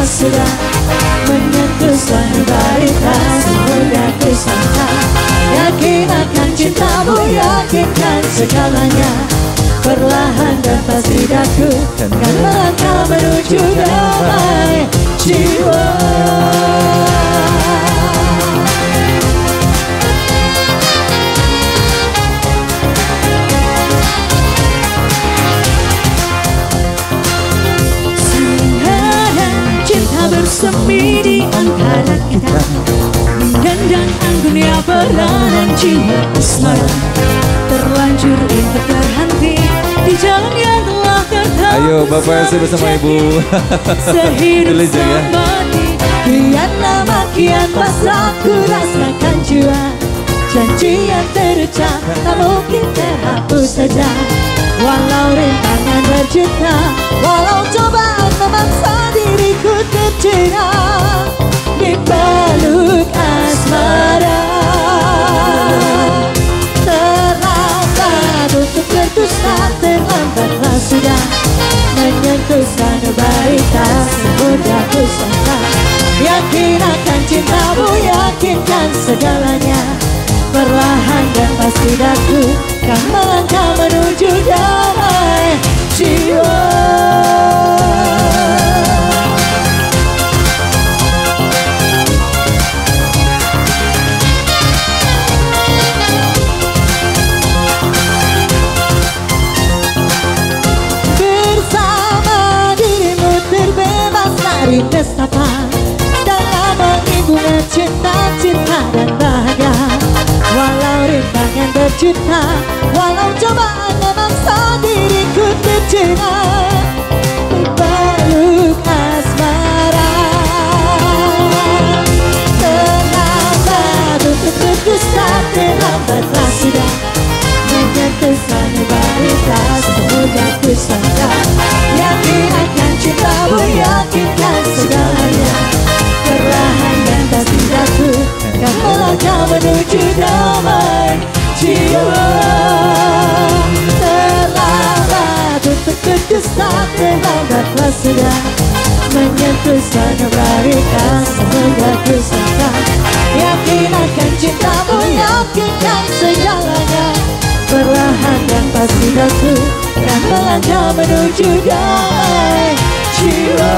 telah sudah menyentuh sanubaritas semudah kusangka. Yakin akan cintamu, yakinkan segalanya. Perlahan dan pasti daku kan melangkah menuju damai jiwa. Bersemi di antara kita, menggandang dunia peranan jiwa asmara. Terlanjur untuk terhenti di jalan yang telah tertahan. Ayo Bapak saya bersama Ibu. Sehidup semati, kian lama kian pasrah ku rasakan jua. Janji yang terucap tak mungkin terhapus saja. Walau rintangan berjuta, walau cobaan memaksa diriku tercera di peluk asmara. Terlambat untuk berdusta, terlambatlah sudah menyentuh sanubaritas semudah kusangka. Yakin akan cintamu, yakinkan segalanya. Perlahan dan pasti daku kan melangkah menuju damai jiwa. Bersama dirimu terbebas dari nestapa dalam mengibungan cinta, cinta dan bahagia. Walau rintangan berjuta, walau cobaan memaksa diriku tercera di peluk asmara. Terlambat untuk berdusta, terlambatlah sudah menyentuh sanubaritas semudah kusangka. Yakin akan cintamu, yakinkan segalanya. Perlahan dan pasti daku kan melangkah menuju damai jiwa. Terlambat untuk berdusta, terlambatlah sudah menyentuh sanubaritas semudah kusangka. Yakin akan cintamu, yakinkan segalanya. Perlahan dan pasti daku kan melangkah menuju damai jiwa.